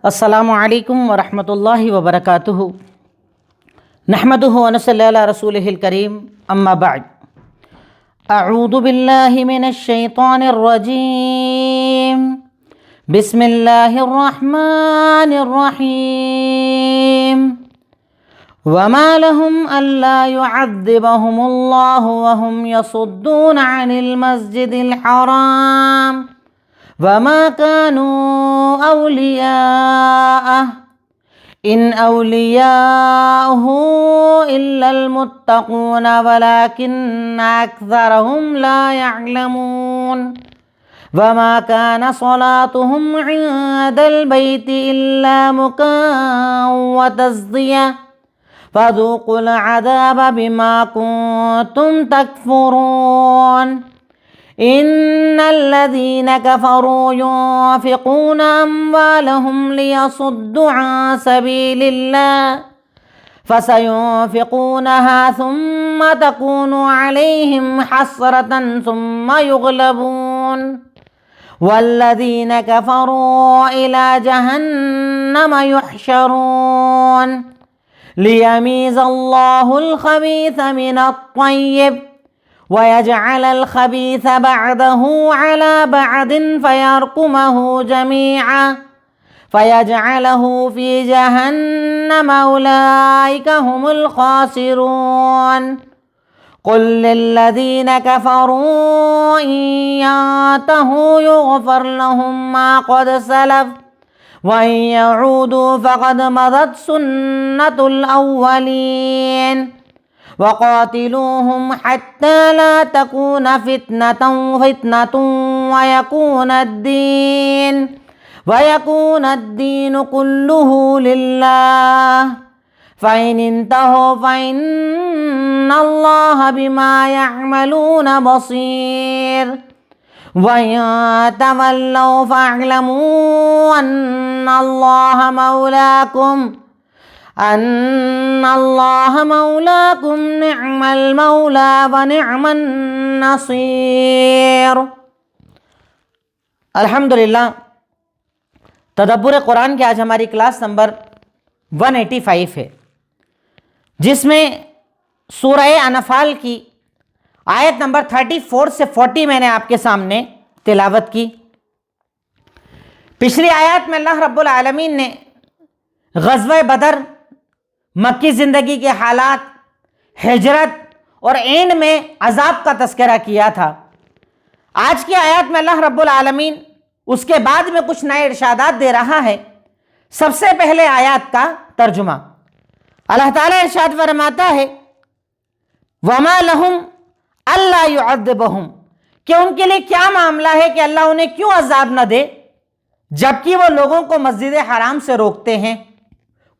السلام علیکم ورحمۃ اللہ وبرکاتہ۔ نحمدہ ونصلی علی رسولہ الکریم، اما بعد۔ اعوذ باللہ من الشیطان الرجیم، بسم اللہ الرحمن الرحیم۔ وما لهم الا يعذبهم اللہ وهم يصدون عن المسجد الحرام وما كانوا أولياءه إن أولياؤه إلا المتقون ولكن أكثرهم لا يعلمون وما كان صلاتهم عند البيت إلا مكاء وتصدية فذوقوا العذاب بما كنتم تكفرون إن الذين كفروا ينفقون أموالهم ليصدوا عن سبيل الله فسينفقونها ثم تكون عليهم حسرة ثم يغلبون والذين كفروا إلى جهنم يحشرون ليميز الله الخبيث من الطيب ويجعل الخبيث بعده على بعد فيركمه جميعا فيجعله في جهنم أولئك هم الخاسرون قل للذين كفروا إن ينتهوا يغفر لهم ما قد سلف وإن يعودوا فقد مضت سنة الأولين وقاتلوهم حتى لا تكون فتنة ويكون الدين كله لله فإن انتهوا فإن الله بما يعملون بصير وإن تولوا فاعلموا أن الله مولاكم نعم المولى ونعم النصير۔ الحمدللہ، تدبر قرآن کی آج ہماری کلاس نمبر 185 ہے، جس میں سورہ انفال کی آیت نمبر 34 سے 40 میں نے آپ کے سامنے تلاوت کی۔ پچھلی آیات میں اللہ رب العالمین نے غزوہ بدر، مکی زندگی کے حالات، ہجرت اور اینڈ میں عذاب کا تذکرہ کیا تھا۔ آج کی آیات میں اللہ رب العالمین اس کے بعد میں کچھ نئے ارشادات دے رہا ہے۔ سب سے پہلے آیات کا ترجمہ۔ اللہ تعالیٰ ارشاد فرماتا ہے وَمَا لَهُمْ أَلَّا يُعَذِّبَهُمْ، کہ ان کے لیے کیا معاملہ ہے کہ اللہ انہیں کیوں عذاب نہ دے جبکہ وہ لوگوں کو مسجد حرام سے روکتے ہیں۔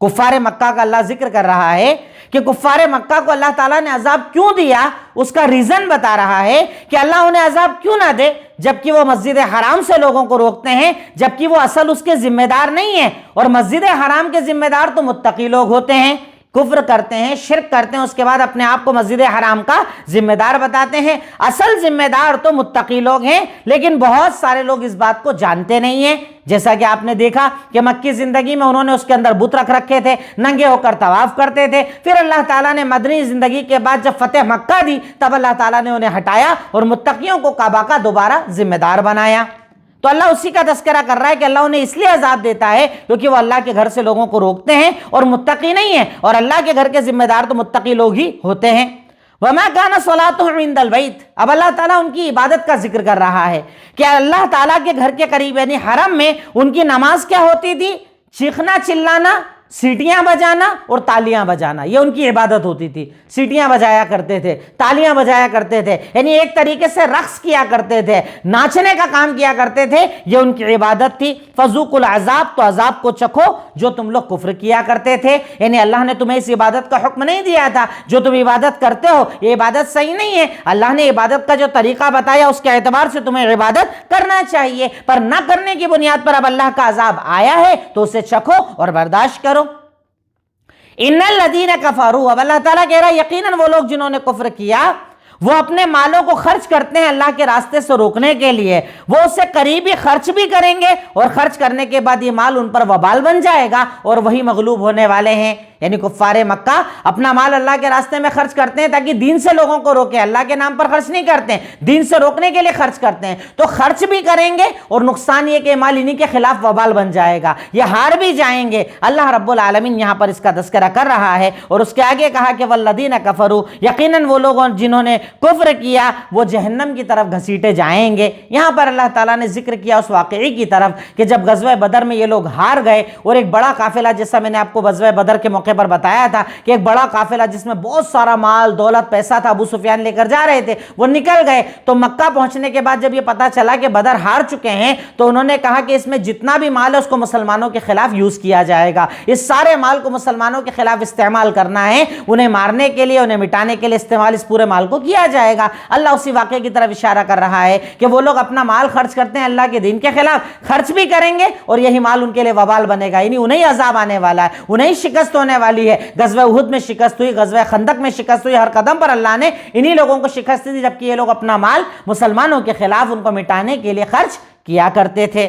کفار مکہ کا اللہ ذکر کر رہا ہے کہ کفار مکہ کو اللہ تعالیٰ نے عذاب کیوں دیا، اس کا ریزن بتا رہا ہے کہ اللہ انہیں عذاب کیوں نہ دے جبکہ وہ مسجد حرام سے لوگوں کو روکتے ہیں، جبکہ وہ اصل اس کے ذمہ دار نہیں ہیں، اور مسجد حرام کے ذمہ دار تو متقی لوگ ہوتے ہیں۔ کفر کرتے ہیں، شرک کرتے ہیں، اس کے بعد اپنے آپ کو مسجد حرام کا ذمہ دار بتاتے ہیں۔ اصل ذمہ دار تو متقی لوگ ہیں، لیکن بہت سارے لوگ اس بات کو جانتے نہیں ہیں۔ جیسا کہ آپ نے دیکھا کہ مکی زندگی میں انہوں نے اس کے اندر بت رکھ رکھے تھے، ننگے ہو کر طواف کرتے تھے۔ پھر اللہ تعالیٰ نے مدنی زندگی کے بعد جب فتح مکہ دی تب اللہ تعالیٰ نے انہیں ہٹایا اور متقیوں کو کعبہ کا دوبارہ ذمہ دار بنایا۔ تو اللہ اسی کا تذکرہ کر رہا ہے کہ اللہ انہیں اس لیے عذاب دیتا ہے کیونکہ وہ اللہ کے گھر سے لوگوں کو روکتے ہیں اور متقی نہیں ہیں، اور اللہ کے گھر کے ذمہ دار تو متقی لوگ ہی ہوتے ہیں۔ وَمَا كَانَ صَلَاتُهُمْ عِندَ الْبَيْتِ، اب اللہ تعالیٰ ان کی عبادت کا ذکر کر رہا ہے کہ اللہ تعالیٰ کے گھر کے قریب یعنی حرم میں ان کی نماز کیا ہوتی تھی؟ چیخنا، چلانا، سیٹیاں بجانا اور تالیاں بجانا، یہ ان کی عبادت ہوتی تھی۔ سیٹیاں بجایا کرتے تھے، تالیاں بجایا کرتے تھے، یعنی ایک طریقے سے رقص کیا کرتے تھے، ناچنے کا کام کیا کرتے تھے، یہ ان کی عبادت تھی۔ فذوقوا العذاب، تو عذاب کو چکھو جو تم لوگ کفر کیا کرتے تھے، یعنی اللہ نے تمہیں اس عبادت کا حکم نہیں دیا تھا جو تم عبادت کرتے ہو یہ عبادت صحیح نہیں ہے، اللہ نے عبادت کا جو طریقہ بتایا اس کے اعتبار سے تمہیں عبادت کرنا چاہیے، پر نہ کرنے کی بنیاد پر اب اللہ کا عذاب آیا ہے تو اسے چکھو اور برداشت کرو۔ ان الذین کفروا، اب اللہ تعالیٰ کہہ رہا ہے یقیناً وہ لوگ جنہوں نے کفر کیا، وہ اپنے مالوں کو خرچ کرتے ہیں اللہ کے راستے سے روکنے کے لیے، وہ اسے قریبی خرچ بھی کریں گے اور خرچ کرنے کے بعد یہ مال ان پر وبال بن جائے گا اور وہی مغلوب ہونے والے ہیں۔ یعنی کفار مکہ اپنا مال اللہ کے راستے میں خرچ کرتے ہیں تاکہ دین سے لوگوں کو روکے، اللہ کے نام پر خرچ نہیں کرتے ہیں، دین سے روکنے کے لیے خرچ کرتے ہیں، تو خرچ بھی کریں گے اور نقصان یہ کہ مال انہی کے خلاف وبال بن جائے گا، یہ ہار بھی جائیں گے۔ اللہ رب العالمین یہاں پر اس کا تذکرہ کر رہا ہے اور اس کے آگے کہا کہ والذین کفروا، یقیناً وہ لوگ جنہوں نے کفر کیا وہ جہنم کی طرف گھسیٹے جائیں گے۔ یہاں پر اللہ تعالیٰ نے ذکر کیا اس واقعی کی طرف کہ جب غزوہ بدر میں یہ لوگ ہار گئے اور ایک بڑا قافلہ، جیسا میں نے آپ کو غزوہ بدر کے موقع پر بتایا تھا کہ ایک بڑا قافلہ جس میں بہت سارا مال دولت پیسہ تھا ابو سفیان لے کر جا رہے تھے، وہ نکل گئے، تو مکہ پہنچنے کے بعد جب یہ پتا چلا کہ بدر ہار چکے ہیں تو انہوں نے کہا کہ اس میں جتنا بھی مال ہے اس کو مسلمانوں کے خلاف یوز کیا جائے گا، اس سارے مال کو مسلمانوں کے خلاف استعمال کرنا ہے، انہیں مارنے کے لیے انہیں مٹانے کے لیے استعمال اس پورے مال کو کیا جائے گا۔ اللہ اسی واقعے کی طرف اشارہ کر رہا ہے کہ وہ لوگ اپنا مال خرچ کرتے ہیں اللہ کے دین کے خلاف، خرچ بھی کریں گے اور یہی مال ان کے لیے وبال بنے گا، یعنی انہیں عذاب آنے والا ہے، انہیں شکست ہونے والی ہے۔ غزوہ احد میں شکست ہوئی، غزوہ خندق میں شکست ہوئی، ہر قدم پر اللہ نے انہی لوگوں کو شکست دی جبکہ یہ لوگ اپنا مال مسلمانوں کے خلاف ان کو مٹانے کے لیے خرچ کیا کرتے تھے۔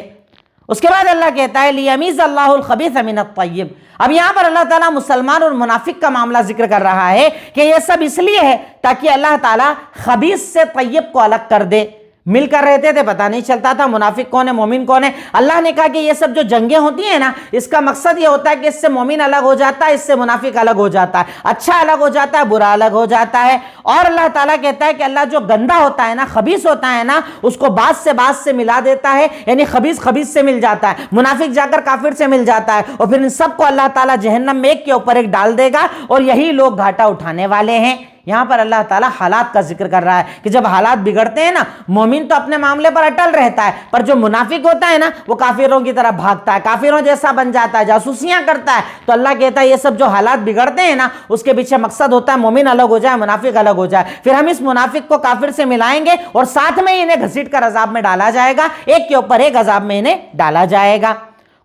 اس کے بعد اللہ کہتا ہے لیمیز اللہ الخبیث من الطیب۔ اب یہاں پر اللہ تعالیٰ مسلمان اور منافق کا معاملہ ذکر کر رہا ہے کہ یہ سب اس لیے ہے تاکہ اللہ تعالیٰ خبیث سے طیب کو الگ کر دے۔ مل کر رہتے تھے، پتہ نہیں چلتا تھا منافق کون ہے مومن کون ہے۔ اللہ نے کہا کہ یہ سب جو جنگیں ہوتی ہیں نا، اس کا مقصد یہ ہوتا ہے کہ اس سے مومن الگ ہو جاتا ہے، اس سے منافق الگ ہو جاتا ہے، اچھا الگ ہو جاتا ہے، برا الگ ہو جاتا ہے۔ اور اللہ تعالیٰ کہتا ہے کہ اللہ جو گندا ہوتا ہے نا، خبیث ہوتا ہے نا، اس کو بعض سے ملا دیتا ہے، یعنی خبیث سے مل جاتا ہے، منافق جا کر کافر سے مل جاتا ہے، اور پھر ان سب کو اللہ تعالیٰ جہنم میں ایک کے اوپر ایک ڈال دے گا اور یہی لوگ گھاٹا اٹھانے والے ہیں۔ یہاں پر اللہ تعالیٰ حالات کا ذکر کر رہا ہے کہ جب حالات بگڑتے ہیں نا، مومن تو اپنے معاملے پر اٹل رہتا ہے، پر جو منافق ہوتا ہے نا وہ کافروں کی طرف بھاگتا ہے، کافروں جیسا بن جاتا ہے، جاسوسیاں کرتا ہے۔ تو اللہ کہتا ہے یہ سب جو حالات بگڑتے ہیں نا، اس کے پیچھے مقصد ہوتا ہے مومن الگ ہو جائے، منافق الگ ہو جائے، پھر ہم اس منافق کو کافر سے ملائیں گے اور ساتھ میں انہیں گھسیٹ کر عذاب میں ڈالا جائے گا، ایک کے اوپر ایک عذاب میں انہیں ڈالا جائے گا۔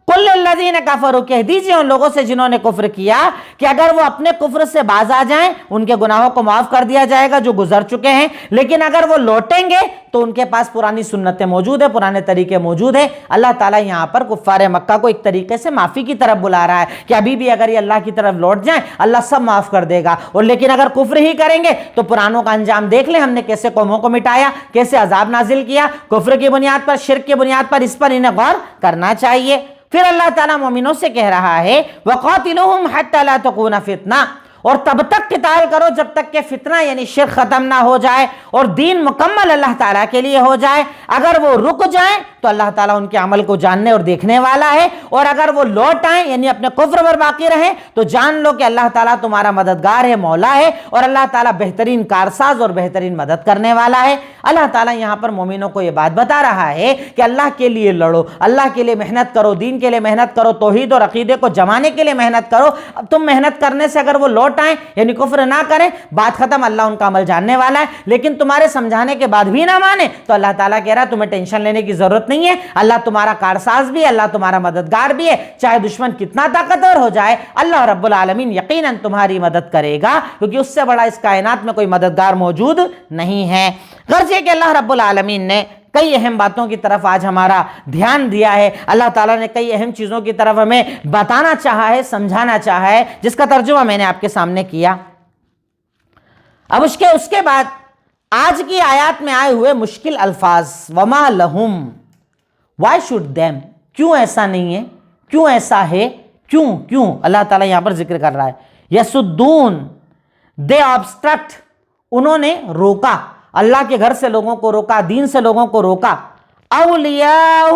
قل للذین کفروا، کہہ دیجئے ان لوگوں سے جنہوں نے کفر کیا کہ اگر وہ اپنے کفر سے باز آ جائیں ان کے گناہوں کو معاف کر دیا جائے گا جو گزر چکے ہیں، لیکن اگر وہ لوٹیں گے تو ان کے پاس پرانی سنتیں موجود ہیں، پرانے طریقے موجود ہیں۔ اللہ تعالیٰ یہاں پر کفار مکہ کو ایک طریقے سے معافی کی طرف بلا رہا ہے کہ ابھی بھی اگر یہ اللہ کی طرف لوٹ جائیں اللہ سب معاف کر دے گا، اور لیکن اگر کفر ہی کریں گے تو پرانوں کا انجام دیکھ لیں، ہم نے کیسے قوموں کو مٹایا، کیسے عذاب نازل کیا، کفر کی بنیاد پر، شرک کی بنیاد پر، اس پر انہیں غور کرنا چاہیے۔ پھر اللہ تعالیٰ مومنوں سے کہہ رہا ہے وَقَاتِلُوهُمْ حَتَّى لَا تَكُونَ فِتْنَةٌ، اور تب تک قتال کرو جب تک کہ فتنہ یعنی شرک ختم نہ ہو جائے اور دین مکمل اللہ تعالیٰ کے لیے ہو جائے۔ اگر وہ رک جائیں تو اللہ تعالیٰ ان کے عمل کو جاننے اور دیکھنے والا ہے، اور اگر وہ لوٹ آئیں یعنی اپنے کفر پر باقی رہیں تو جان لو کہ اللہ تعالیٰ تمہارا مددگار ہے، مولا ہے، اور اللہ تعالیٰ بہترین کارساز اور بہترین مدد کرنے والا ہے۔ اللہ تعالیٰ یہاں پر مومنوں کو یہ بات بتا رہا ہے کہ اللہ کے لیے لڑو، اللہ کے لیے محنت کرو، دین کے لیے محنت کرو، توحید اور عقیدے کو جمانے کے لیے محنت کرو۔ اب تم محنت کرنے سے اگر وہ لوٹ آئیں یعنی کفر نہ کریں، بات ختم، اللہ ان کا عمل جاننے والا ہے، لیکن تمہارے سمجھانے کے بعد بھی نہ مانے تو اللہ تعالیٰ کہہ رہا ہے تمہیں ٹینشن لینے کی ضرورت نہیں ہے، اللہ تمہارا کارساز بھی ہے، اللہ تمہارا مددگار بھی ہے، چاہے دشمن کتنا طاقتور ہو جائے اللہ رب العالمین یقیناً تمہاری مدد کرے گا، کیونکہ اس سے بڑا اس کائنات میں کوئی مددگار موجود نہیں ہے۔ غرض یہ کہ اللہ رب العالمین نے کئی اہم باتوں کی طرف آج ہمارا دھیان دیا ہے، اللہ تعالیٰ نے کئی اہم چیزوں کی طرف ہمیں بتانا چاہا ہے، سمجھانا چاہا ہے، جس کا ترجمہ میں نے آپ کے سامنے کیا۔ اب اس کے بعد آج کی آیات میں آئے ہوئے مشکل الفاظ، وما لہم، وائی شوڈ دیم، کیوں ایسا نہیں ہے، کیوں ایسا ہے، کیوں اللہ تعالیٰ یہاں پر ذکر کر رہا ہے۔ یسدون، دے آبسٹرکٹ، انہوں نے روکا، اللہ کے گھر سے لوگوں کو روکا، دین سے لوگوں کو روکا۔ اولیاء،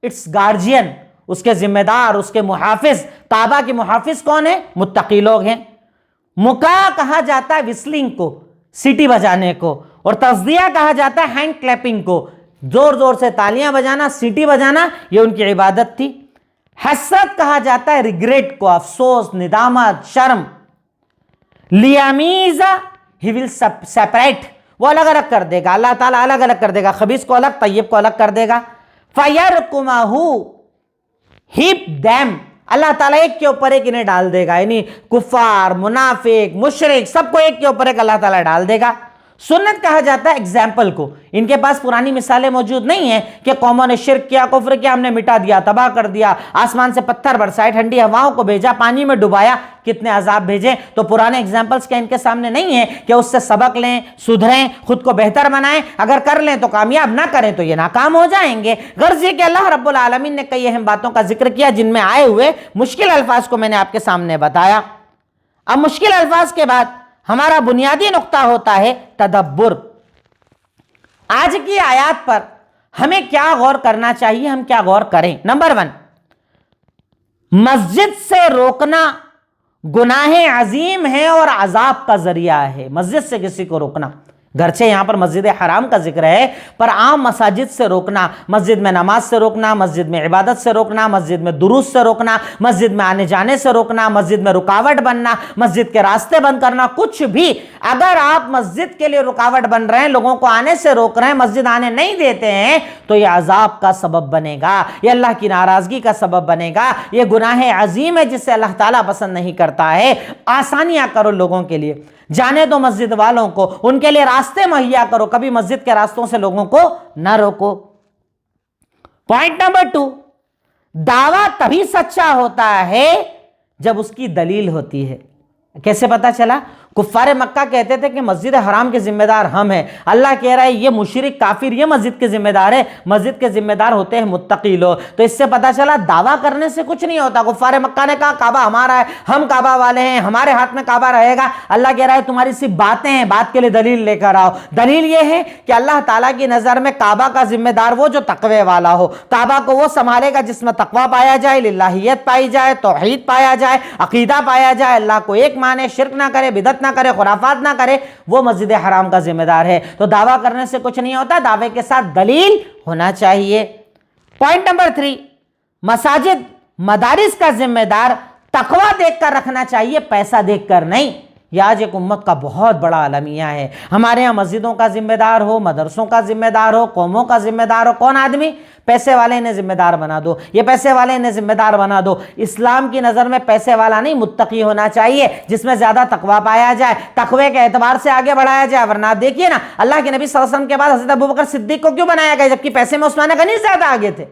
اٹس گارجین، اس کے ذمہ دار، اس کے محافظ، کعبہ کے محافظ کون ہیں؟ متقی لوگ ہیں۔ مکا کہا جاتا ہے وسلنگ کو، سیٹی بجانے کو، اور تصدیہ کہا جاتا ہے ہینڈ کلیپنگ کو، زور زور سے تالیاں بجانا، سیٹی بجانا، یہ ان کی عبادت تھی۔ حسرت کہا جاتا ہے ریگریٹ کو، افسوس، ندامت، شرم۔ لیمیزا، ہی ول سیپریٹ، وہ الگ الگ کر دے گا، اللہ تعالیٰ الگ الگ کر دے گا، خبیث کو الگ، طیب کو الگ کر دے گا۔ فَيَرْقُمَهُ، ہیپ دیم، اللہ تعالیٰ ایک کے اوپر ایک انہیں ڈال دے گا، یعنی کفار، منافق، مشرک، سب کو ایک کے اوپر ایک اللہ تعالیٰ ڈال دے گا۔ سنت کہا جاتا ہے ایگزامپل کو. ان کے پاس پرانی مثالیں موجود نہیں ہیں کہ قوموں نے شرک کیا, کفر کیا, ہم نے مٹا دیا, تباہ کر دیا, آسمان سے پتھر برسائے, ٹھنڈی ہواؤں کو بھیجا, پانی میں ڈبایا, کتنے عذاب بھیجے. تو پرانے ایگزامپلز کیا ان کے سامنے نہیں ہیں کہ اس سے سبق لیں, سدھریں, خود کو بہتر بنائیں؟ اگر کر لیں تو کامیاب, نہ کریں تو یہ ناکام ہو جائیں گے. غرض یہ کہ اللہ رب العالمین نے کئی اہم باتوں کا ذکر کیا جن میں آئے ہوئے مشکل الفاظ کو میں نے آپ کے سامنے بتایا. اب مشکل الفاظ کے بعد ہمارا بنیادی نقطہ ہوتا ہے تدبر. آج کی آیات پر ہمیں کیا غور کرنا چاہیے, ہم کیا غور کریں؟ نمبر 1, مسجد سے روکنا گناہ عظیم ہے اور عذاب کا ذریعہ ہے. مسجد سے کسی کو روکنا, گرچہ یہاں پر مسجد حرام کا ذکر ہے, پر عام مساجد سے روکنا, مسجد میں نماز سے روکنا, مسجد میں عبادت سے روکنا, مسجد میں دروس سے روکنا, مسجد میں آنے جانے سے روکنا, مسجد میں رکاوٹ بننا, مسجد کے راستے بند کرنا, کچھ بھی اگر آپ مسجد کے لیے رکاوٹ بن رہے ہیں, لوگوں کو آنے سے روک رہے ہیں, مسجد آنے نہیں دیتے ہیں, تو یہ عذاب کا سبب بنے گا, یہ اللہ کی ناراضگی کا سبب بنے گا, یہ گناہ عظیم ہے جسے اللہ تعالیٰ پسند نہیں کرتا ہے. آسانیاں کرو لوگوں کے لیے, جانے دو مسجد والوں کو, ان کے لیے راستے مہیا کرو, کبھی مسجد کے راستوں سے لوگوں کو نہ روکو. پوائنٹ نمبر 2, دعویٰ تبھی سچا ہوتا ہے جب اس کی دلیل ہوتی ہے. کیسے پتا چلا؟ کفار مکہ کہتے تھے کہ مسجد حرام کے ذمہ دار ہم ہیں. اللہ کہہ رہا ہے یہ مشرک کافر یہ مسجد کے ذمہ دار ہے. مسجد کے ذمہ دار ہوتے ہیں متقی لوگ. تو اس سے پتا چلا دعویٰ کرنے سے کچھ نہیں ہوتا. کفار مکہ نے کہا کعبہ ہمارا ہے, ہم کعبہ والے ہیں, ہمارے ہاتھ میں کعبہ رہے گا. اللہ کہہ رہا ہے تمہاری صرف باتیں ہیں, بات کے لیے دلیل لے کر آؤ. دلیل یہ ہے کہ اللہ تعالیٰ کی نظر میں کعبہ کا ذمہ دار وہ جو تقوی والا ہو, کعبہ کو وہ سنبھالے گا جس میں تقوی پایا جائے, للہیت پائی جائے, توحید پایا جائے, عقیدہ پایا جائے, اللہ کو ایک مانے, شرک نہ کرے, بدعت نہ کرے, خرافات نہ کرے, وہ مسجد حرام کا ذمہ دار ہے. تو دعویٰ کرنے سے کچھ نہیں ہوتا, دعوے کے ساتھ دلیل ہونا چاہیے. پوائنٹ نمبر 3, مساجد مدارس کا ذمہ دار تقوی دیکھ کر رکھنا چاہیے, پیسہ دیکھ کر نہیں. یہ آج ایک امت کا بہت بڑا المیہ ہے. ہمارے ہاں مسجدوں کا ذمہ دار ہو, مدرسوں کا ذمہ دار ہو, قوموں کا ذمہ دار ہو, کون آدمی؟ پیسے والے نے ذمہ دار بنا دو, یہ پیسے والے نے ذمہ دار بنا دو. اسلام کی نظر میں پیسے والا نہیں, متقی ہونا چاہیے جس میں زیادہ تقوی پایا جائے, تقوی کے اعتبار سے آگے بڑھایا جائے. ورنہ دیکھیے نا, اللہ کے نبی صلی اللہ علیہ وسلم کے بعد حضرت ابوبکر صدیق کو کیوں بنایا گیا جبکہ پیسے میں عثمان غنی زیادہ آگے تھے؟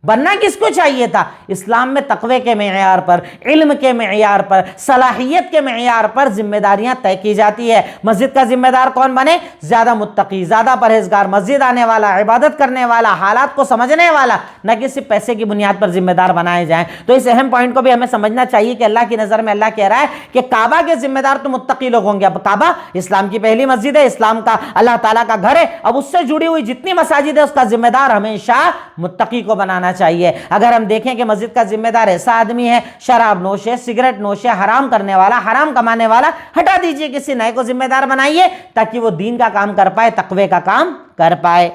بننا کس کو چاہیے تھا؟ اسلام میں تقوی کے معیار پر, علم کے معیار پر, صلاحیت کے معیار پر ذمہ داریاں طے کی جاتی ہے. مسجد کا ذمہ دار کون بنے؟ زیادہ متقی, زیادہ پرہیزگار, مسجد آنے والا, عبادت کرنے والا, حالات کو سمجھنے والا, نہ کہ صرف پیسے کی بنیاد پر ذمہ دار بنائے جائیں. تو اس اہم پوائنٹ کو بھی ہمیں سمجھنا چاہیے کہ اللہ کی نظر میں اللہ کہہ رہا ہے کہ کعبہ کے ذمہ دار تو متقی لوگ ہوں گے. اب کعبہ اسلام کی پہلی مسجد ہے, اسلام کا اللہ تعالیٰ کا گھر ہے. اب اس سے جڑی ہوئی جتنی مساجد ہے اس کا ذمہ دار ہمیشہ متقی کو بنانا چاہیے. اگر ہم دیکھیں کہ مسجد کا ذمہ دار ایسا آدمی ہے شراب نوش ہے, سگریٹ نوش ہے, حرام کرنے والا, حرام کمانے والا, ہٹا دیجئے, کسی نئے کو ذمہ دار بنائیے تاکہ وہ دین کا کام کر پائے, تقوی کا کام کر پائے.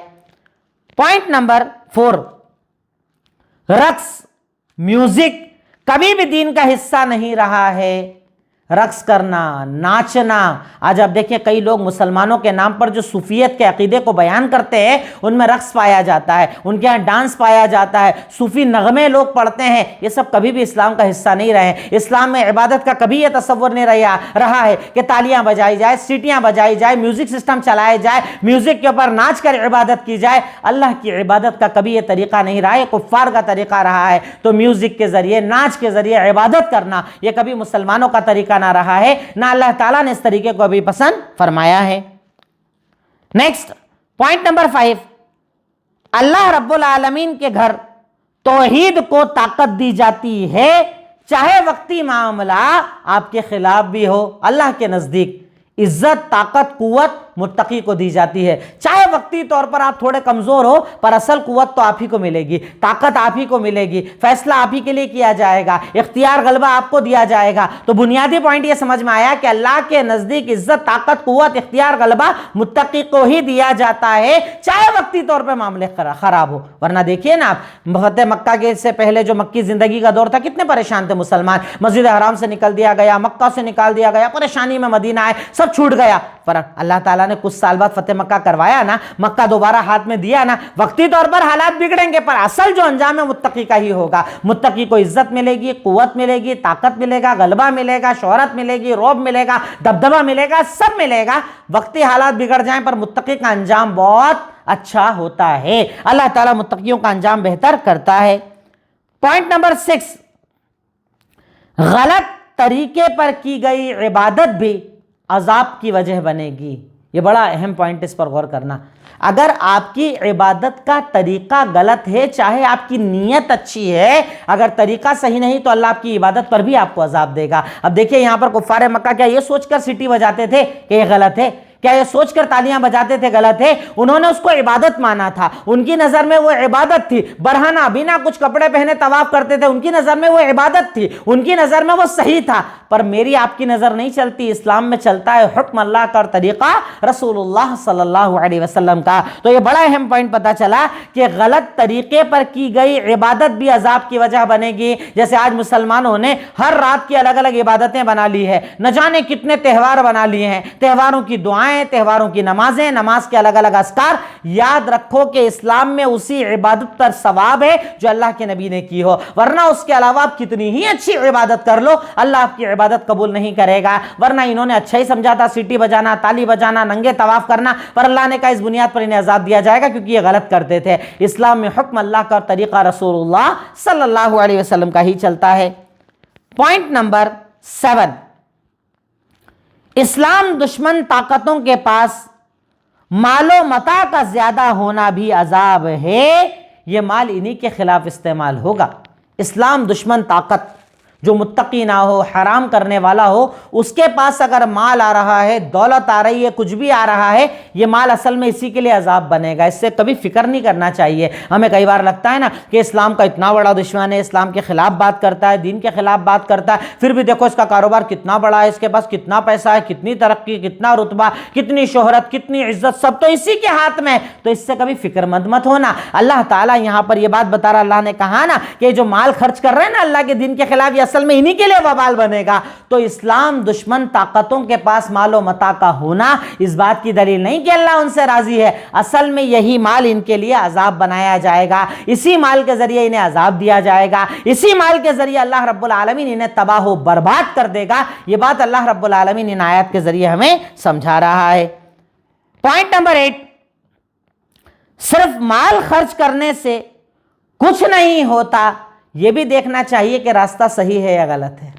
پوائنٹ نمبر 4, رقص میوزک کبھی بھی دین کا حصہ نہیں رہا ہے. رقص کرنا, ناچنا, آج آپ دیکھیں کئی لوگ مسلمانوں کے نام پر جو صوفیت کے عقیدے کو بیان کرتے ہیں ان میں رقص پایا جاتا ہے, ان کے ہاں ڈانس پایا جاتا ہے, صوفی نغمے لوگ پڑھتے ہیں. یہ سب کبھی بھی اسلام کا حصہ نہیں رہے. اسلام میں عبادت کا کبھی یہ تصور نہیں رہا ہے کہ تالیاں بجائی جائے, سیٹیاں بجائی جائے, میوزک سسٹم چلائے جائے, میوزک کے اوپر ناچ کر عبادت کی جائے. اللہ کی عبادت کا کبھی یہ طریقہ نہیں رہا ہے, کفار کا طریقہ رہا ہے. تو میوزک کے ذریعے, ناچ کے ذریعے عبادت کرنا یہ کبھی مسلمانوں کا طریقہ نہ رہا ہے, نہ اللہ تعالیٰ نے اس طریقے کو ابھی پسند فرمایا ہے. نیکسٹ پوائنٹ نمبر 5, اللہ رب العالمین کے گھر توحید کو طاقت دی جاتی ہے چاہے وقتی معاملہ آپ کے خلاف بھی ہو. اللہ کے نزدیک عزت, طاقت, قوت متقی کو دی جاتی ہے. چاہے وقتی طور پر آپ تھوڑے کمزور ہو پر اصل قوت تو آپ ہی کو ملے گی, طاقت آپ ہی کو ملے گی, فیصلہ آپ ہی کے لیے کیا جائے گا, اختیار غلبہ آپ کو دیا جائے گا. تو بنیادی پوائنٹ یہ سمجھ میں آیا کہ اللہ کے نزدیک عزت, طاقت, قوت, اختیار غلبہ متقی کو ہی دیا جاتا ہے چاہے وقتی طور پہ معاملے خراب ہو. ورنہ دیکھیے نا آپ, فتح مکہ کے سے پہلے جو مکی زندگی کا دور تھا کتنے پریشان تھے مسلمان. مسجد حرام سے نکل دیا گیا, مکہ سے نکال دیا گیا, پریشانی میں مدینہ آئے, سب چھوٹ گیا. فرق. اللہ تعالیٰ نے کچھ سال بعد فتح مکہ کروایا نا, مکہ دوبارہ ہاتھ میں دیا نا, وقتی طور پر حالات بگڑیں گے پر اصل جو انجام ہے متقی کا ہی ہوگا. متقی کو عزت ملے گی, قوت ملے گی, طاقت ملے گا, غلبہ ملے گا, شہرت ملے گی, رعب ملے گا, دبدبہ ملے گا, سب ملے گا. وقتی حالات بگڑ جائیں پر متقی کا انجام بہت اچھا ہوتا ہے. اللہ تعالیٰ متقیوں کا انجام بہتر کرتا ہے. پوائنٹ نمبر 6, غلط طریقے پر کی گئی عبادت بھی عذاب کی وجہ بنے گی. یہ بڑا اہم پوائنٹ, اس پر غور کرنا. اگر آپ کی عبادت کا طریقہ غلط ہے, چاہے آپ کی نیت اچھی ہے, اگر طریقہ صحیح نہیں تو اللہ آپ کی عبادت پر بھی آپ کو عذاب دے گا. اب دیکھیں یہاں پر کفار مکہ کیا یہ سوچ کر سیٹی بجاتے تھے کہ یہ غلط ہے؟ کیا یہ سوچ کر تالیاں بجاتے تھے غلط ہے؟ انہوں نے اس کو عبادت مانا تھا. ان کی نظر میں وہ عبادت تھی. برہنہ بنا کچھ کپڑے پہنے طواف کرتے تھے, ان کی نظر میں وہ عبادت تھی, ان کی نظر میں وہ صحیح تھا. پر میری آپ کی نظر نہیں چلتی. اسلام میں چلتا ہے حکم اللہ کا اور طریقہ رسول اللہ صلی اللہ علیہ وسلم کا. تو یہ بڑا اہم پوائنٹ پتا چلا کہ غلط طریقے پر کی گئی عبادت بھی عذاب کی وجہ بنے گی. جیسے آج مسلمانوں نے ہر رات کی الگ الگ عبادتیں بنا لی ہے, نہ جانے کتنے تہوار بنا لیے ہیں, تہواروں کی دعائیں, تہواروں کی نمازیں, نماز کے الگ الگ اذکار. یاد رکھو کہ اسلام میں اسی عبادت پر ثواب ہے جو اللہ کے نبی نے کی ہو, ورنہ اس کے علاوہ آپ کتنی ہی اچھی عبادت کر لو اللہ آپ کی عبادت قبول نہیں کرے گا. ورنہ انہوں نے اچھا ہی سمجھا تھا سیٹی بجانا, تالی بجانا, ننگے طواف کرنا, پر اللہ نے کہا اس بنیاد پر انہیں عذاب دیا جائے گا کیونکہ یہ غلط کرتے تھے. اسلام میں حکم اللہ کا اور طریقہ رسول اللہ صلی اللہ علیہ وسلم کا ہی چلتا ہے. پوائنٹ نمبر 7, اسلام دشمن طاقتوں کے پاس مال و متاع کا زیادہ ہونا بھی عذاب ہے. یہ مال انہی کے خلاف استعمال ہوگا. اسلام دشمن طاقت جو متقی نہ ہو, حرام کرنے والا ہو, اس کے پاس اگر مال آ رہا ہے, دولت آ رہی ہے, کچھ بھی آ رہا ہے, یہ مال اصل میں اسی کے لیے عذاب بنے گا. اس سے کبھی فکر نہیں کرنا چاہیے. ہمیں کئی بار لگتا ہے نا کہ اسلام کا اتنا بڑا دشمن ہے, اسلام کے خلاف بات کرتا ہے, دین کے خلاف بات کرتا ہے, پھر بھی دیکھو اس کا کاروبار کتنا بڑا ہے, اس کے پاس کتنا پیسہ ہے, کتنی ترقی, کتنا رتبہ, کتنی شہرت, کتنی عزت, سب تو اسی کے ہاتھ میں. تو اس سے کبھی فکر مند مت ہونا. اللہ تعالیٰ یہاں پر یہ بات بتا رہا, اللہ نے کہا نا کہ جو مال خرچ کر رہے ہیں نا اللہ کے دین کے خلاف, یہ اصل میں انہی کے لیے وبال بنے گا. تو اسلام دشمن طاقتوں کے پاس مال و متاع کا ہونا اس بات کی دلیل نہیں کہ اللہ ان سے راضی ہے. اصل میں یہی مال ان کے لیے عذاب بنایا جائے گا, اسی مال کے ذریعے انہیں عذاب دیا جائے گا, اسی مال کے ذریعے اللہ رب العالمین انہیں تباہ و برباد کر دے گا. یہ بات اللہ رب العالمین ان آیات کے ذریعے ہمیں سمجھا رہا ہے. پوائنٹ نمبر 8, صرف مال خرچ کرنے سے کچھ نہیں ہوتا, یہ بھی دیکھنا چاہیے کہ راستہ صحیح ہے یا غلط ہے.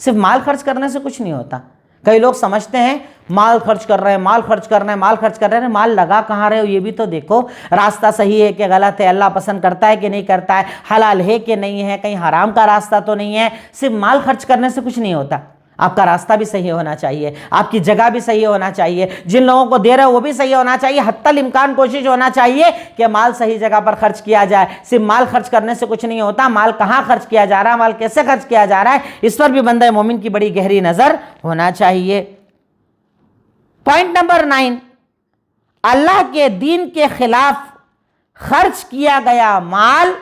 صرف مال خرچ کرنے سے کچھ نہیں ہوتا. کئی لوگ سمجھتے ہیں مال خرچ کر رہے ہیں, مال خرچ کر رہے ہیں, مال خرچ کر رہے ہیں, مال لگا کہاں رہے ہو یہ بھی تو دیکھو. راستہ صحیح ہے کہ غلط ہے, اللہ پسند کرتا ہے کہ نہیں کرتا ہے, حلال ہے کہ نہیں ہے, کہیں حرام کا راستہ تو نہیں ہے. صرف مال خرچ کرنے سے کچھ نہیں ہوتا. آپ کا راستہ بھی صحیح ہونا چاہیے, آپ کی جگہ بھی صحیح ہونا چاہیے, جن لوگوں کو دے رہے ہو وہ بھی صحیح ہونا چاہیے. حتی الامکان کوشش ہونا چاہیے کہ مال صحیح جگہ پر خرچ کیا جائے. صرف مال خرچ کرنے سے کچھ نہیں ہوتا. مال کہاں خرچ کیا جا رہا ہے, مال کیسے خرچ کیا جا رہا ہے, اس پر بھی بندہ مومن کی بڑی گہری نظر ہونا چاہیے. پوائنٹ نمبر 9, اللہ کے دین کے خلاف خرچ کیا گیا مال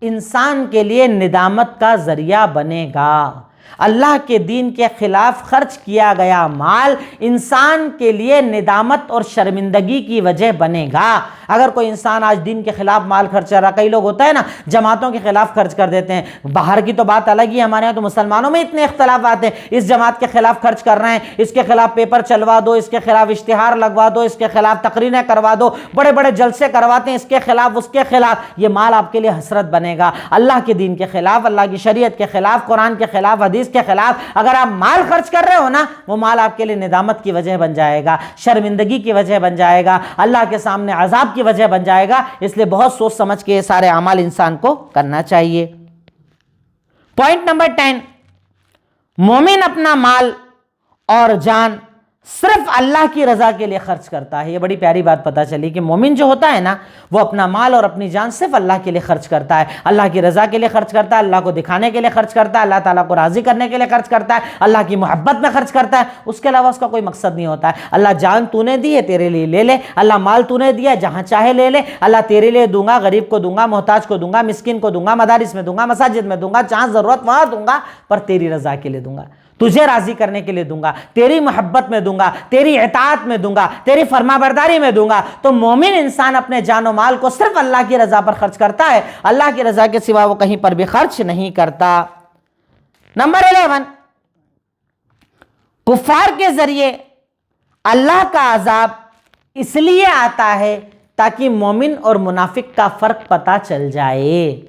انسان کے لیے ندامت کا ذریعہ بنے گا. اللہ کے دین کے خلاف خرچ کیا گیا مال انسان کے لیے ندامت اور شرمندگی کی وجہ بنے گا. اگر کوئی انسان آج دین کے خلاف مال خرچ کر رہا, کئی لوگ ہوتا ہے نا جماعتوں کے خلاف خرچ کر دیتے ہیں, باہر کی تو بات الگ ہی, ہمارے یہاں تو مسلمانوں میں اتنے اختلافات ہیں. اس جماعت کے خلاف خرچ کر رہے ہیں, اس کے خلاف پیپر چلوا دو, اس کے خلاف اشتہار لگوا دو, اس کے خلاف تقریریں کروا دو, بڑے بڑے جلسے کرواتے ہیں اس کے خلاف اس کے خلاف. یہ مال آپ کے لیے حسرت بنے گا. اللہ کے دین کے خلاف, اللہ کی شریعت کے خلاف, قرآن کے خلاف, حدیث کے خلاف اگر آپ مال خرچ کر رہے ہو نا, وہ مال آپ کے لیے ندامت کی وجہ بن جائے گا, شرمندگی کی وجہ بن جائے گا, اللہ کے سامنے عذاب کی وجہ بن جائے گا. اس لیے بہت سوچ سمجھ کے یہ سارے اعمال انسان کو کرنا چاہیے. پوائنٹ نمبر 10, مومن اپنا مال اور جان صرف اللہ کی رضا کے لیے خرچ کرتا ہے. یہ بڑی پیاری بات پتہ چلی کہ مومن جو ہوتا ہے نا وہ اپنا مال اور اپنی جان صرف اللہ کے لیے خرچ کرتا ہے, اللہ کی رضا کے لیے خرچ کرتا ہے, اللہ کو دکھانے کے لیے خرچ کرتا ہے, اللہ تعالیٰ کو راضی کرنے کے لیے خرچ کرتا ہے, اللہ کی محبت میں خرچ کرتا ہے. اس کے علاوہ اس کا کوئی مقصد نہیں ہوتا ہے. اللہ جان تو نے دی ہے تیرے لیے لے لے, اللہ مال تو نے دیا جہاں چاہے لے لے, اللہ تیرے لیے دوں گا, غریب کو دوں گا, محتاج کو دوں گا, مسکین کو دوں گا, مدارس میں دوں گا, مساجد میں دوں گا, جہاں ضرورت وہاں دوں گا, پر تیری رضا کے لیے دوں گا. تجھے راضی کرنے کے لیے دوں گا، تیری محبت میں دوں گا، تیری اطاعت میں دوں گا، تیری فرما برداری میں دوں گا۔ تو مومن انسان اپنے جان و مال کو صرف اللہ کی رضا پر خرچ کرتا ہے، اللہ کی رضا کے سوا وہ کہیں پر بھی خرچ نہیں کرتا۔ نمبر 11، کفار کے ذریعے اللہ کا عذاب اس لیے آتا ہے تاکہ مومن اور منافق کا فرق پتہ چل جائے۔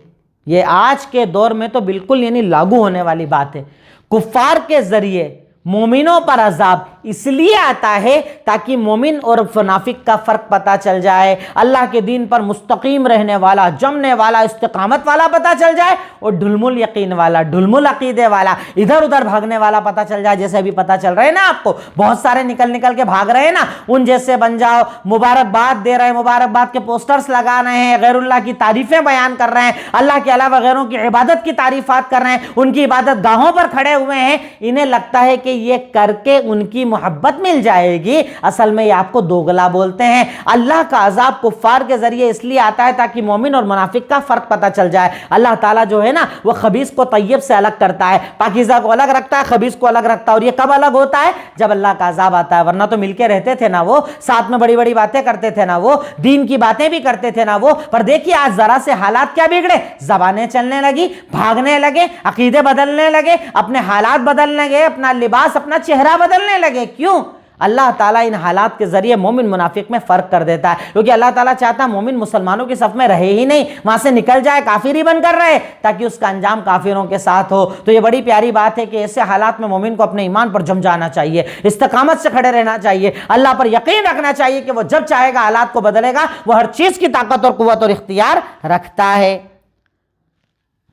یہ آج کے دور میں تو بالکل یعنی لاگو ہونے والی بات ہے۔ کفار کے ذریعے مومنوں پر عذاب اس لیے آتا ہے تاکہ مومن اور منافق کا فرق پتہ چل جائے، اللہ کے دین پر مستقیم رہنے والا، جمنے والا، استقامت والا پتہ چل جائے، اور ڈھلمل یقین والا، ڈھلمل عقیدے والا، ادھر ادھر بھاغنے والا پتہ چل جائے۔ جیسے ابھی پتہ چل رہے ہیں نا آپ کو، بہت سارے نکل کے بھاگ رہے ہیں نا، ان جیسے بن جاؤ، مبارکباد دے رہے ہیں، مبارکباد کے پوسٹرز لگا رہے ہیں، غیر اللہ کی تعریفیں بیان کر رہے ہیں، اللہ کے علاوہ غیروں کی عبادت کی تعریفات کر رہے ہیں، ان کی عبادت گاہوں پر کھڑے ہوئے ہیں۔ انہیں لگتا ہے کہ یہ کر کے ان کی محبت مل جائے گی، اصل میں یہ آپ کو دوغلا بولتے ہیں۔ اللہ کا عذاب کفار کے ذریعے اس لیے آتا ہے تاکہ مومن اور منافق کا فرق پتہ چل جائے۔ اللہ تعالیٰ جو ہے نا وہ خبیث کو طیب سے الگ کرتا ہے، پاکیزہ کو الگ رکھتا ہے، خبیث کو الگ رکھتا ہے۔ اور یہ کب الگ ہوتا ہے؟ جب اللہ کا عذاب آتا ہے، ورنہ تو مل کے رہتے تھے نا، وہ ساتھ میں بڑی بڑی باتیں کرتے تھے نا، وہ دین کی باتیں بھی کرتے تھے نا وہ۔ پر دیکھیے آج ذرا سے حالات کیا بگڑے، زبانیں چلنے لگی، بھاگنے لگے، عقیدے بدلنے لگے، اپنے حالات بدلنے لگے، اپنا لباس، اپنا چہرہ بدلنے لگے۔ کیوں؟ اللہ تعالیٰ ان حالات کے ذریعے مومن منافق میں فرق کر دیتا ہے، کیونکہ اللہ تعالیٰ چاہتا ہے مومن مسلمانوں کی صف میں رہے ہی نہیں، وہاں سے نکل جائے، کافر ہی بن کر رہے، تاکہ اس کا انجام کافروں کے ساتھ ہو۔ تو یہ بڑی پیاری بات ہے کہ ایسے حالات میں مومن کو اپنے ایمان پر جم جانا چاہیے، استقامت سے کھڑے رہنا چاہیے، اللہ پر یقین رکھنا چاہیے کہ وہ جب چاہے گا حالات کو بدلے گا، وہ ہر چیز کی طاقت اور قوت اور اختیار رکھتا ہے۔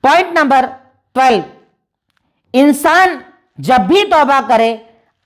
پوائنٹ نمبر 12، انسان جب بھی توبہ کرے،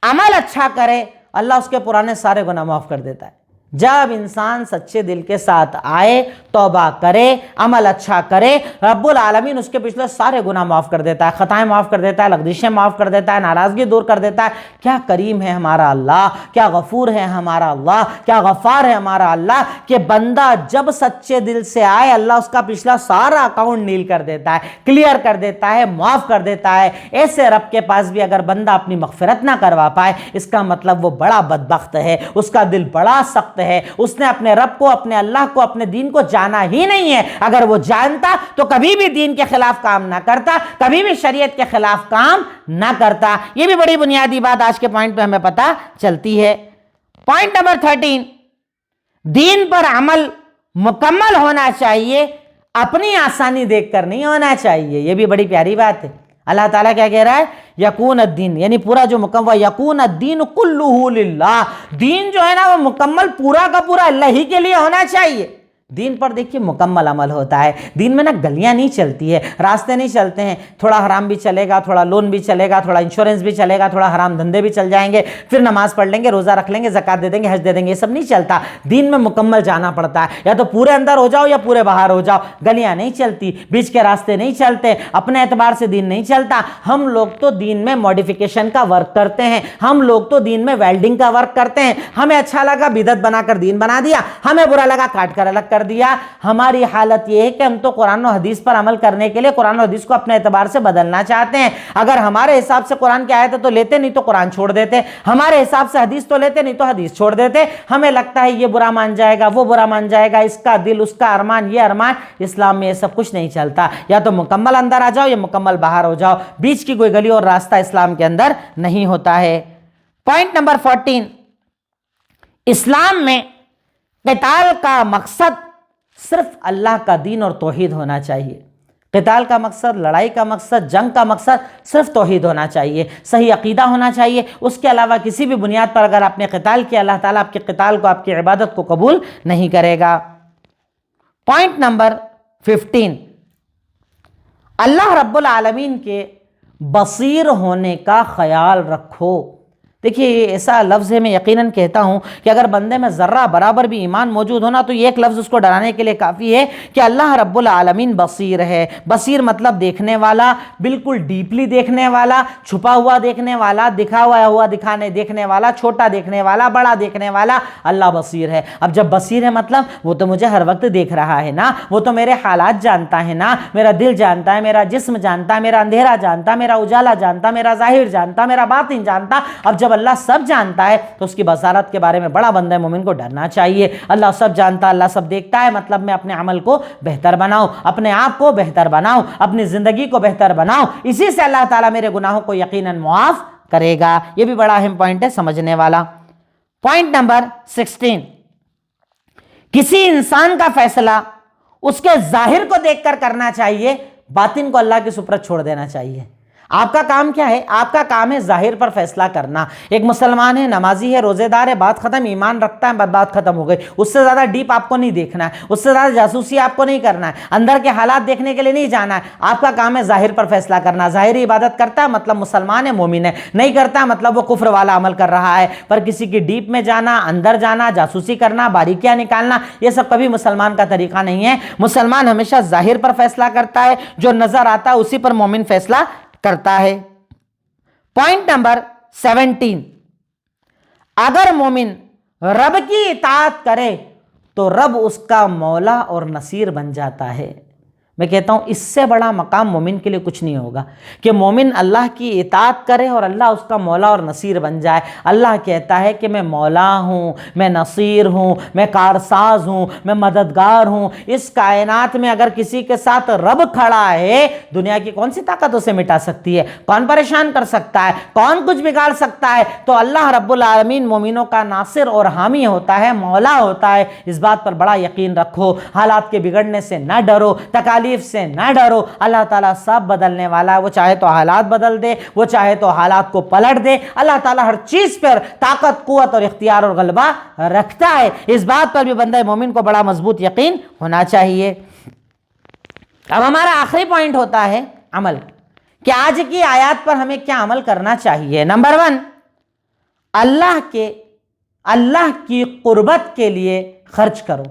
عمل اچھا کرے، اللہ اس کے پرانے سارے گناہ معاف کر دیتا ہے۔ جب انسان سچے دل کے ساتھ آئے، توبہ کرے، عمل اچھا کرے، رب العالمین اس کے پچھلے سارے گناہ معاف کر دیتا ہے، خطائیں معاف کر دیتا ہے، لغزشیں معاف کر دیتا ہے، ناراضگی دور کر دیتا ہے۔ کیا کریم ہے ہمارا اللہ، کیا غفور ہے ہمارا اللہ، کیا غفار ہے ہمارا اللہ، کہ بندہ جب سچے دل سے آئے اللہ اس کا پچھلا سارا اکاؤنٹ نیل کر دیتا ہے، کلیئر کر دیتا ہے، معاف کر دیتا ہے۔ ایسے رب کے پاس بھی اگر بندہ اپنی مغفرت نہ کروا پائے، اس کا مطلب وہ بڑا بدبخت ہے، اس کا دل بڑا سخت ہے، اس نے اپنے رب کو، اپنے اللہ کو، اپنے دین کو جانا ہی نہیں ہے۔ اگر وہ جانتا تو کبھی بھی دین کے خلاف کام نہ کرتا، کبھی بھی شریعت کے خلاف کام نہ کرتا۔ یہ بھی بڑی بنیادی بات آج کے پوائنٹ پہ ہمیں پتہ چلتی ہے۔ پوائنٹ نمبر 13، دین پر عمل مکمل ہونا چاہیے، اپنی آسانی دیکھ کر نہیں ہونا چاہیے۔ یہ بھی بڑی پیاری بات ہے۔ اللہ تعالیٰ کیا کہہ رہا ہے؟ یکون الدین، یعنی پورا جو مکمل، یکون الدین کلہ للہ، دین جو ہے نا وہ مکمل پورا کا پورا اللہ ہی کے لیے ہونا چاہیے۔ دین پر دیکھیے مکمل عمل ہوتا ہے، دین میں نا گلیاں نہیں چلتی ہے، راستے نہیں چلتے ہیں، تھوڑا حرام بھی چلے گا، تھوڑا لون بھی چلے گا، تھوڑا انشورنس بھی چلے گا، تھوڑا حرام دھندے بھی چل جائیں گے، پھر نماز پڑھ لیں گے، روزہ رکھ لیں گے، زکوٰۃ دے دیں گے، حج دے دیں گے، یہ سب نہیں چلتا۔ دین میں مکمل جانا پڑتا ہے، یا تو پورے اندر ہو جاؤ یا پورے باہر ہو جاؤ۔ گلیاں نہیں چلتی، بیچ کے راستے نہیں چلتے، اپنے اعتبار سے دین نہیں چلتا۔ ہم لوگ تو دین میں موڈیفیکیشن کا ورک کرتے ہیں، ہم لوگ تو دین میں ویلڈنگ کا ورک کرتے ہیں۔ ہمیں اچھا لگا بدعت بنا کر دین بنا دیا، ہمیں برا لگا کاٹ کر الگ کر دیا۔ ہماری حالت یہ ہے کہ ہم تو قرآن و حدیث پر عمل کرنے کے لیے قرآن و حدیث کو اپنے اعتبار سے بدلنا چاہتے ہیں۔ اگر ہمارے حساب سے قرآن کی آیت تو لیتے، نہیں تو قرآن چھوڑ دیتے، ہمارے حساب سے حدیث تو لیتے، نہیں تو حدیث چھوڑ دیتے۔ ہمیں لگتا ہے یہ برا مان جائے گا، وہ برا مان جائے گا، اس کا دل، اس کا ارمان، یہ ارمان۔ اسلام میں یہ سب کچھ نہیں چلتا، یا تو مکمل اندر آ جاؤ یا مکمل باہر ہو جاؤ، بیچ کی کوئی گلی اور راستہ اسلام کے اندر نہیں ہوتا ہے۔ پوائنٹ نمبر 14، اسلام میں قتال کا مقصد صرف اللہ کا دین اور توحید ہونا چاہیے۔ قتال کا مقصد، لڑائی کا مقصد، جنگ کا مقصد صرف توحید ہونا چاہیے، صحیح عقیدہ ہونا چاہیے۔ اس کے علاوہ کسی بھی بنیاد پر اگر آپ نے قتال کیا، اللہ تعالیٰ آپ کے قتال کو، آپ کی عبادت کو قبول نہیں کرے گا۔ پوائنٹ نمبر 15، اللہ رب العالمین کے بصیر ہونے کا خیال رکھو۔ دیکھیے یہ ایسا لفظ ہے، میں یقیناً کہتا ہوں کہ اگر بندے میں ذرہ برابر بھی ایمان موجود ہونا تو یہ ایک لفظ اس کو ڈرانے کے لیے کافی ہے کہ اللہ رب العالمین بصیر ہے۔ بصیر مطلب دیکھنے والا، بالکل ڈیپلی دیکھنے والا، چھپا ہوا دیکھنے والا، دکھا ہوا دیکھنے والا، چھوٹا دیکھنے والا، بڑا دیکھنے والا، اللہ بصیر ہے۔ اب جب بصیر ہے مطلب وہ تو مجھے ہر وقت دیکھ رہا ہے نا، وہ تو میرے حالات جانتا ہے نا، میرا دل جانتا ہے، میرا جسم جانتا ہے، میرا اندھیرا جانتا، میرا اجالا جانتا، میرا ظاہر جانتا، میرا باطن جانتا۔ اب جب اللہ سب جانتا ہے تو اس کی بصارت کے بارے میں بڑا بندہ مومن کو ڈرنا چاہیے۔ اللہ سب جانتا، اللہ سب دیکھتا ہے، مطلب میں اپنے عمل کو بہتر بناؤں، اپنے آپ کو بہتر بناؤں، اپنی زندگی کو بہتر بناؤں، اسی سے اللہ تعالیٰ میرے گناہوں کو یقیناً معاف کرے گا۔ یہ بھی بڑا اہم پوائنٹ ہے سمجھنے والا۔ پوائنٹ نمبر 16، کسی انسان کا فیصلہ اس کے ظاہر کو دیکھ کر کرنا چاہیے، باطن کو اللہ کے سپرد چھوڑ دینا چاہیے۔ آپ کا کام کیا ہے؟ آپ کا کام ہے ظاہر پر فیصلہ کرنا۔ ایک مسلمان ہے، نمازی ہے، روزے دار ہے، بات ختم، ایمان رکھتا ہے، بات ختم ہو گئی۔ اس سے زیادہ ڈیپ آپ کو نہیں دیکھنا ہے، اس سے زیادہ جاسوسی آپ کو نہیں کرنا ہے، اندر کے حالات دیکھنے کے لیے نہیں جانا ہے۔ آپ کا کام ہے ظاہر پر فیصلہ کرنا۔ ظاہری عبادت کرتا ہے مطلب مسلمان ہے، مومن ہے، نہیں کرتا ہے مطلب وہ کفر والا عمل کر رہا ہے۔ پر کسی کی ڈیپ میں جانا، اندر جانا، جاسوسی کرنا، باریکیاں نکالنا، یہ سب کبھی مسلمان کا طریقہ نہیں ہے۔ مسلمان ہمیشہ ظاہر پر فیصلہ کرتا ہے، جو نظر آتا ہے اسی پر مومن فیصلہ کرتا ہے۔ پوائنٹ نمبر 17، اگر مومن رب کی اطاعت کرے تو رب اس کا مولا اور نصیر بن جاتا ہے۔ میں کہتا ہوں اس سے بڑا مقام مومن کے لیے کچھ نہیں ہوگا کہ مومن اللہ کی اطاعت کرے اور اللہ اس کا مولا اور نصیر بن جائے۔ اللہ کہتا ہے کہ میں مولا ہوں، میں نصیر ہوں، میں کارساز ہوں، میں مددگار ہوں۔ اس کائنات میں اگر کسی کے ساتھ رب کھڑا ہے، دنیا کی کون سی طاقت اسے مٹا سکتی ہے؟ کون پریشان کر سکتا ہے؟ کون کچھ بگاڑ سکتا ہے؟ تو اللہ رب العالمین مومنوں کا ناصر اور حامی ہوتا ہے، مولا ہوتا ہے۔ اس بات پر بڑا یقین رکھو، حالات کے بگڑنے سے نہ ڈرو، تکالیف سے نہ ڈرو۔ اللہ تعالیٰ سب بدلنے والا ہے، وہ چاہے تو حالات بدل دے، وہ چاہے تو حالات کو پلٹ دے۔ اللہ تعالیٰ ہر چیز پر طاقت، قوت اور اختیار اور غلبہ رکھتا ہے۔ اس بات پر بھی بندہ مومن کو بڑا مضبوط یقین ہونا چاہیے۔ اب ہمارا آخری پوائنٹ ہوتا ہے عمل، کہ آج کی آیات پر ہمیں کیا عمل کرنا چاہیے۔ نمبر 1، اللہ کی قربت کے لیے خرچ کرو۔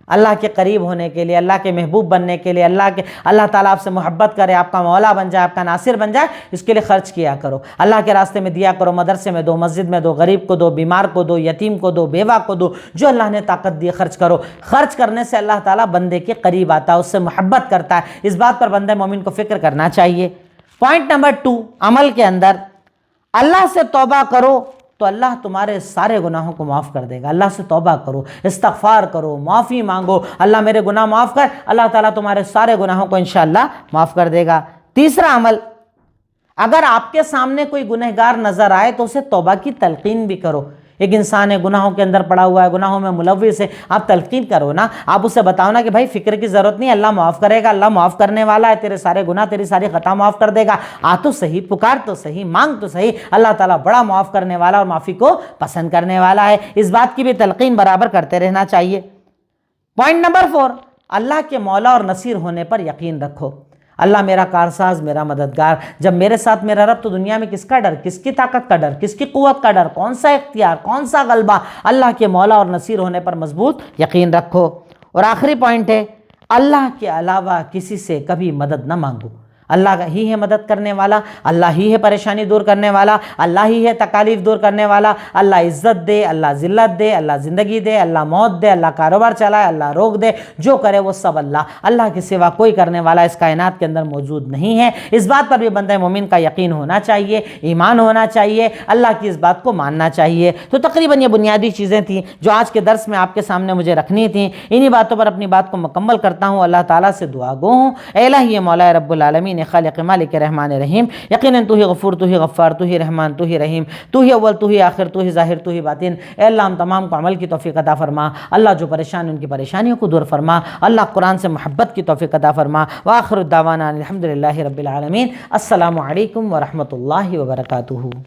اللہ کے قریب ہونے کے لیے، اللہ کے محبوب بننے کے لیے، اللہ تعالیٰ آپ سے محبت کرے، آپ کا مولا بن جائے، آپ کا ناصر بن جائے، اس کے لیے خرچ کیا کرو۔ اللہ کے راستے میں دیا کرو، مدرسے میں دو، مسجد میں دو، غریب کو دو، بیمار کو دو، یتیم کو دو، بیوہ کو دو، جو اللہ نے طاقت دی خرچ کرو۔ خرچ کرنے سے اللہ تعالیٰ بندے کے قریب آتا ہے، اس سے محبت کرتا ہے۔ اس بات پر بندے مومن کو فکر کرنا چاہیے۔ پوائنٹ نمبر 2، عمل کے اندر اللہ سے توبہ کرو تو اللہ تمہارے سارے گناہوں کو معاف کر دے گا۔ اللہ سے توبہ کرو، استغفار کرو، معافی مانگو، اللہ میرے گناہ معاف کر، اللہ تعالیٰ تمہارے سارے گناہوں کو انشاءاللہ معاف کر دے گا۔ تیسرا عمل، اگر آپ کے سامنے کوئی گنہگار نظر آئے تو اسے توبہ کی تلقین بھی کرو۔ ایک انسان ہے، گناہوں کے اندر پڑا ہوا ہے، گناہوں میں ملوث ہے، آپ تلقین کرو نا، آپ اسے بتاؤ نا کہ بھائی فکر کی ضرورت نہیں، اللہ معاف کرے گا، اللہ معاف کرنے والا ہے، تیرے سارے گناہ، تیری ساری خطا معاف کر دے گا۔ آ تو صحیح، پکار تو صحیح، مانگ تو صحیح، اللہ تعالیٰ بڑا معاف کرنے والا اور معافی کو پسند کرنے والا ہے۔ اس بات کی بھی تلقین برابر کرتے رہنا چاہیے۔ پوائنٹ نمبر 4، اللہ کے مولا اور نصیر ہونے پر یقین رکھو۔ اللہ میرا کارساز، میرا مددگار، جب میرے ساتھ میرا رب تو دنیا میں کس کا ڈر، کس کی طاقت کا ڈر، کس کی قوت کا ڈر، کون سا اختیار، کون سا غلبہ؟ اللہ کے مولا اور نصیر ہونے پر مضبوط یقین رکھو۔ اور آخری پوائنٹ ہے، اللہ کے علاوہ کسی سے کبھی مدد نہ مانگو۔ اللہ ہی ہے مدد کرنے والا، اللہ ہی ہے پریشانی دور کرنے والا، اللہ ہی ہے تکالیف دور کرنے والا۔ اللہ عزت دے، اللہ ذلت دے، اللہ زندگی دے، اللہ موت دے، اللہ کاروبار چلائے، اللہ روک دے، جو کرے وہ سب اللہ کے سوا کوئی کرنے والا اس کائنات کے اندر موجود نہیں ہے۔ اس بات پر بھی بندہ مومن کا یقین ہونا چاہیے، ایمان ہونا چاہیے، اللہ کی اس بات کو ماننا چاہیے۔ تو تقریباً یہ بنیادی چیزیں تھیں جو آج کے درس میں آپ کے سامنے مجھے رکھنی تھیں۔ انہی باتوں پر اپنی بات کو مکمل کرتا ہوں۔ اللہ تعالیٰ سے دعا گو ہوں، اے الہی مولا رب العالمین، خالق مالک رحمان رحیم، یقیناً تو ہی غفور، تو ہی غفار، تو ہی رحمان، تو ہی رحیم، تو ہی اول، تو ہی آخر، تو ہی ظاہر، تو ہی باطن۔ اے اللہ ہم تمام کو عمل کی توفیق عطا فرما۔ اللہ جو پریشان ان کی پریشانیوں کو دور فرما۔ اللہ قرآن سے محبت کی توفیق عطا فرما۔ وآخر الدعوانا الحمدللہ رب العالمین۔ السلام علیکم ورحمۃ اللہ وبرکاتہ۔